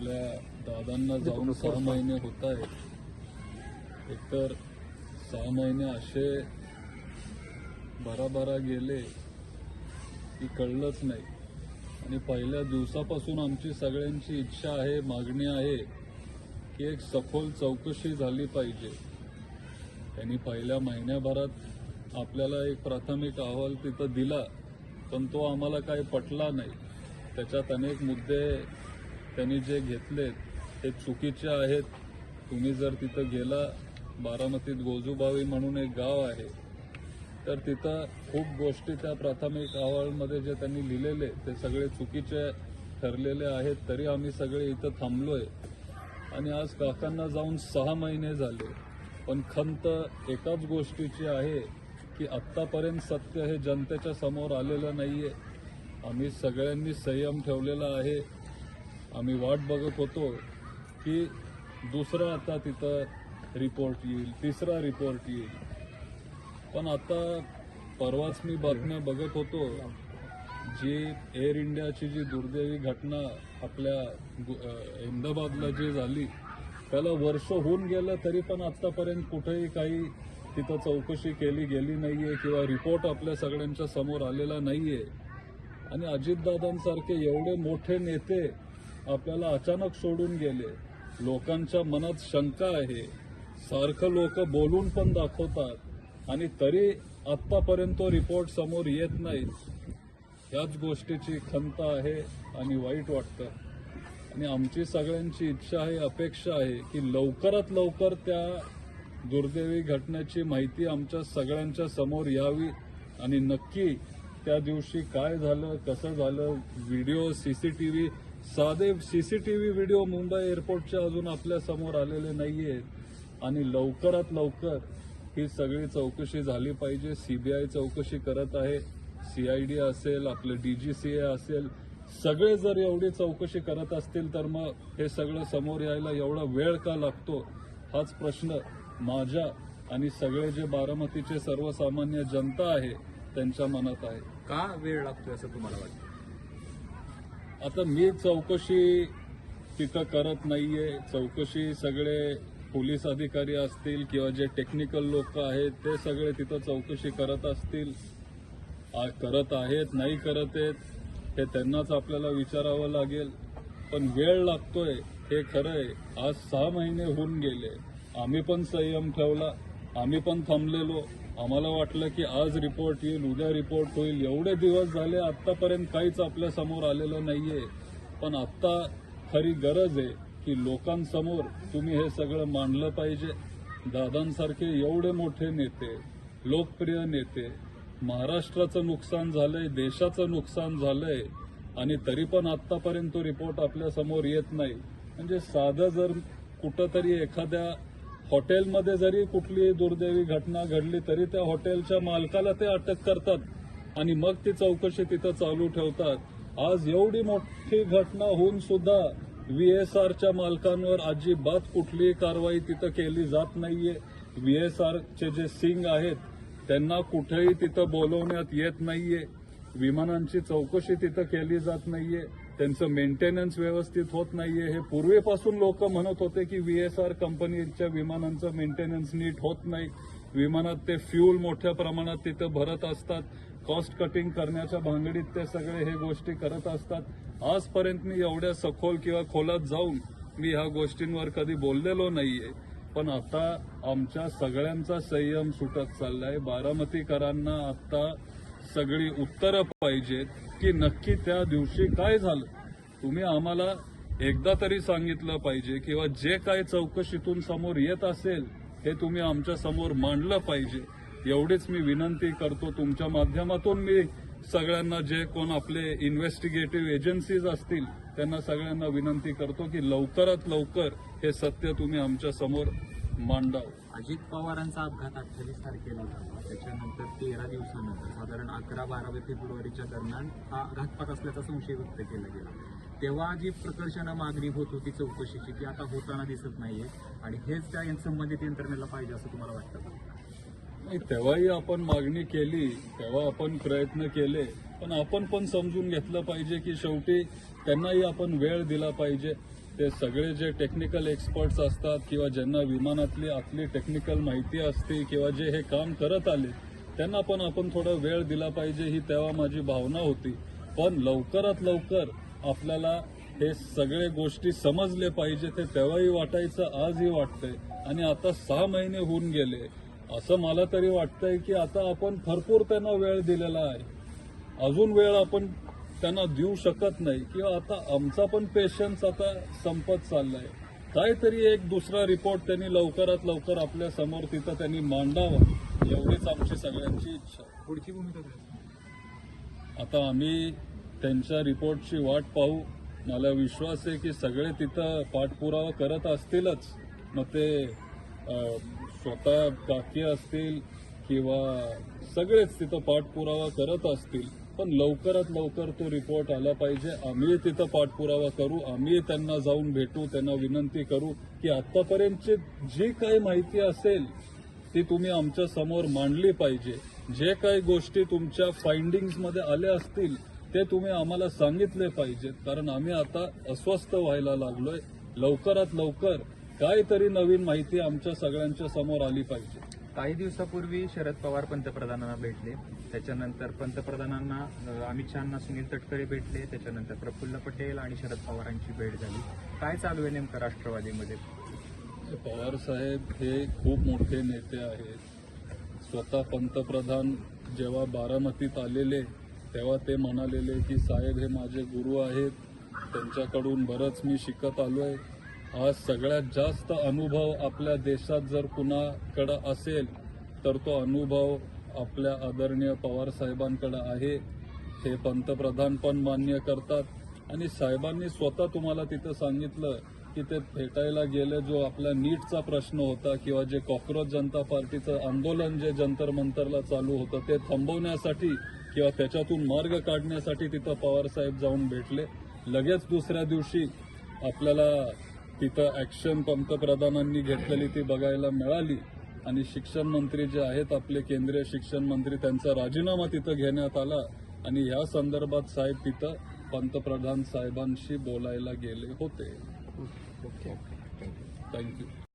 आपल्या दादांना जाऊन 6 महिने होत आहे. एकतर 6 महिने असे भराभरा गेले की कळलंच नाही. आणि पहिल्या दिवसापासून आमची सगळ्यांची इच्छा आहे, मागणी आहे की एक सखोल चौकशी झाली पाहिजे. त्यांनी पहिल्या महिन्याभरात आपल्याला एक प्राथमिक अहवाल तिथं दिला, पण तो आम्हाला काही पटला नाही. त्याच्यात अनेक मुद्दे त्यांनी जे घेतलेत ते चुकीचे आहेत. तुम्ही जर तिथं गेला, बारामतीत गोजूबावी म्हणून एक गाव आहे, तर तिथं खूप गोष्टी त्या प्राथमिक अहवालमध्ये जे त्यांनी लिहिलेले ते सगळे चुकीचे ठरलेले आहेत. तरी आम्ही सगळे इथं थांबलोय आणि आज काकांना जाऊन 6 महिने झाले. पण खंत एकाच गोष्टीची आहे की आत्तापर्यंत सत्य हे जनतेच्या समोर आलेलं नाहीये. आम्ही सगळ्यांनी संयम ठेवलेला आहे. आम्ही वाट बघत होतो की दुसरा आता तिथं रिपोर्ट येईल, तिसरा रिपोर्ट येईल. पण आता परवाच मी बातम्या बघत होतो, जी एअर इंडियाची जी दुर्दैवी घटना आपल्या अहमदाबादला जी झाली, त्याला वर्ष होऊन गेलं तरी पण आतापर्यंत कुठेही काही तिथं चौकशी केली गेली नाहीये किंवा रिपोर्ट आपल्या सगळ्यांच्या समोर आलेला नाहीये. आणि अजितदादांसारखे एवढे मोठे नेते आपल्याला अचानक सोडून गेले. लोकांच्या मनात शंका आहे, सारखं लोक बोलून पण दाखवतात आणि तरी आत्तापर्यंत तो रिपोर्ट समोर येत नाही. ह्याच गोष्टीची खंत आहे आणि वाईट वाटतं. आणि आमची सगळ्यांची इच्छा आहे, अपेक्षा आहे की लवकरात लवकर त्या दुर्दैवी घटनेची माहिती आमच्या सगळ्यांच्या समोर यावी आणि नक्की त्या दिवशी काय झालं, कसं झालं, व्हिडिओ, सीसीटीव्ही, साधे सीसीटीव्ही व्हिडिओ मुंबई एअरपोर्टचे अजून आपल्या समोर आलेले नाहीयेत. आणि लवकरात लवकर ही सगळी चौकशी झाली पाहिजे. सीबीआय चौकशी करत आहे, सीआयडी असेल, आपलं डीजीसीए असेल, सगळे जर एवढी चौकशी करत असतील तर मग हे सगळं समोर यायला एवढा वेळ का लागतो, हाच प्रश्न माझ्या आणि सगळे जे बारामतीचे सर्वसामान्य जनता आहे त्यांच्या मनात आहे. का वेळ लागतोय असं तुम्हाला वाटतं? आता मी चौकशी तिथं करत नाहीये. चौकशी सगळे पोलीस अधिकारी असतील किंवा जे टेक्निकल लोक आहेत ते सगळे तिथं चौकशी करत असतील. करत आहेत, नाही करत आहेत, हे त्यांनाच आपल्याला विचारावं लागेल. पण वेळ लागतोय हे खरंय. आज 6 महिने होऊन गेले. आम्ही पण संयम ठेवला, आम्ही पण थांबलेलो. आम्हाला वाटलं की आज रिपोर्ट येईल, उद्या रिपोर्ट होईल. एवढे दिवस झाले, आत्तापर्यंत काहीच आपल्या समोर आलेलं नाहीये. पण आत्ता खरी गरज आहे की लोकांसमोर तुम्ही हे सगळं मांडलं पाहिजे. दादांसारखे एवढे मोठे नेते, लोकप्रिय नेते, महाराष्ट्राचं नुकसान झालंय, देशाचं नुकसान झालंय आणि तरी पण आत्तापर्यंत तो रिपोर्ट आपल्या समोर येत नाही. म्हणजे साधं जर कुठंतरी एखाद्या हॉटेलमध्ये जरी कुठली दुर्दैवी घटना घडली तरी त्या हॉटेलच्या मालकाला ते अटक करतात आणि मग ती चौकशी तिथं चालू ठेवतात. आज एवढी मोठी घटना होऊन सुद्धा व्हीएसआरच्या मालकांवर अजिबात कुठलीही कारवाई तिथं केली जात नाहीये. व्हीएसआरचे जे सिंग आहेत त्यांना कुठेही तिथं बोलवण्यात येत नाहीये. विमानांची चौकशी तिथं केली जात नाहीये. त्यांचं मेंटेनन्स व्यवस्थित होत नाहीये. हे पूर्वीपासून लोक म्हणत होते की व्हीएसआर कंपनीच्या विमानांचं मेंटेनन्स नीट होत नाही. विमानात ते फ्यूल मोठ्या प्रमाणात तिथं भरत असतात. कॉस्ट कटिंग करण्याच्या भांगडीत ते सगळे हे गोष्टी करत असतात. आजपर्यंत मी एवढ्या सखोल किंवा खोलात जाऊन मी ह्या गोष्टींवर कधी बोललेलो नाहीये. पण आता आमच्या सगळ्यांचा संयम सुटत चाललाय. बारामतीकरांना आता सगळी उत्तरं पाहिजेत की नक्की त्या दिवशी काय झालं. तुम्ही आम्हाला एकदा तरी सांगितलं पाहिजे किंवा जे काय चौकशीतून समोर येत असेल हे तुम्ही आमच्या समोर मांडलं पाहिजे. एवढीच मी विनंती करतो. तुमच्या माध्यमातून मी सगळ्यांना, जे कोण आपले इन्व्हेस्टिगेटिव्ह एजन्सीज असतील त्यांना सगळ्यांना विनंती करतो की लवकरात लवकर हे सत्य तुम्ही आमच्या समोर मांडावं. अजित पवारांचा अपघात 28 तारखेला झाला. त्याच्यानंतर 13 दिवसानंतर साधारण 11-12 फेब्रुवारीच्या दरम्यान हा घातपात असल्याचा संशय व्यक्त केला गेला. तेव्हा जी प्रकर्षानं मागणी होत होती चौकशीची ती आता होताना दिसत नाहीये आणि हेच त्या संबंधित यंत्रणेला पाहिजे असं तुम्हाला वाटतं का? नाही, तेव्हाही आपण मागणी केली, तेव्हा आपण प्रयत्न केले, पण आपण पण समजून घेतलं पाहिजे की शेवटी त्यांनाही आपण वेळ दिला पाहिजे. ते सगळे जे टेक्निकल एक्सपर्ट्स असतात किंवा ज्यांना विमानातली आतली टेक्निकल माहिती असते किंवा जे हे काम करत आले त्यांना पण आपण थोडा वेळ दिला पाहिजे, ही तेव्हा माझी भावना होती. पण लवकरात लवकर आपल्याला हे सगळे गोष्टी समजले पाहिजे, ते तेव्हाही वाटायचं, आजही वाटतंय. आणि आता 6 महिने होऊन गेले, असं मला तरी वाटतंय की आता आपण भरपूर त्यांना वेळ दिलेला आहे. अजून वेळ आपण त्यांना देऊ शकत नाही किंवा आता आमचा पण पेशन्स आता संपत चाललाय. काहीतरी एक दुसरा रिपोर्ट त्यांनी लवकरात लवकर आपल्या समोर तिथं त्यांनी मांडावा, एवढीच आमची सगळ्यांची इच्छा. पुढची भूमिका काय? आता आम्ही त्यांच्या रिपोर्टची वाट पाहू. मला विश्वास आहे की सगळे तिथं पाठपुरावा करत असतीलच. मग ते स्वतः काकी असतील किंवा सगळेच तिथं पाठपुरावा करत असतील. पण लवकरात लवकर तो रिपोर्ट आला पाहिजे. आम्ही तिथं पाठपुरावा करू, आम्ही त्यांना जाऊन भेटू, त्यांना विनंती करू की आतापर्यंतची जी काही माहिती असेल ती तुम्ही आमच्या समोर मांडली पाहिजे. जे काही गोष्टी तुमच्या फाइंडिंग्समध्ये आल्या असतील ते तुम्ही आम्हाला सांगितले पाहिजेत, कारण आम्ही आता अस्वस्थ व्हायला लागलोय. लवकरात लवकर काहीतरी नवीन माहिती आमच्या सगळ्यांच्या समोर आली पाहिजे. काही दिवसापूर्वी शरद पवार पंतप्रधानांना भेटले, त्याच्यानंतर पंतप्रधानांना अमित शहांना सुनील तटकरे भेटले, त्याच्यानंतर प्रफुल्ल पटेल आणि शरद पवारांची भेट झाली. काय चालू आहे नेमकं राष्ट्रवादीमध्ये? पवार साहेब हे खूप मोठे नेते आहेत. स्वतः पंतप्रधान जेव्हा बारामतीत आलेले तेव्हा ते म्हणालेले की साहेब हे माझे गुरु आहेत, त्यांच्याकडून बरंच मी शिकत आलोय. आज सगळ्यात जास्त अनुभव आपल्या देशात जर कुणाकडं असेल तर तो अनुभव आपल्या आदरणीय पवार साहेबांकडे आहे. हे पंतप्रधान पण मान्य करतात आणि साहेबांनी स्वतः तुम्हाला तिथं सांगितलं की ते भेटायला गेले. जो आपला नीटचा प्रश्न होता किंवा जे कॉक्रोच जनता पार्टीचं आंदोलन जे जंतर मंतरला चालू होतं ते थांबवण्यासाठी किंवा त्याच्यातून मार्ग काढण्यासाठी तिथं पवार साहेब जाऊन भेटले. लगेच दुसऱ्या दिवशी आपल्याला तिथं ऍक्शन पंतप्रधानांनी घेतलेली ती बघायला मिळाली आणि शिक्षण मंत्री जे आहेत आपले केंद्रीय शिक्षण मंत्री त्यांचा राजीनामा तिथं घेण्यात आला आणि या संदर्भात साहेब तिथं पंतप्रधान साहेबांशी बोलायला गेले होते. ओके. थँक्यू.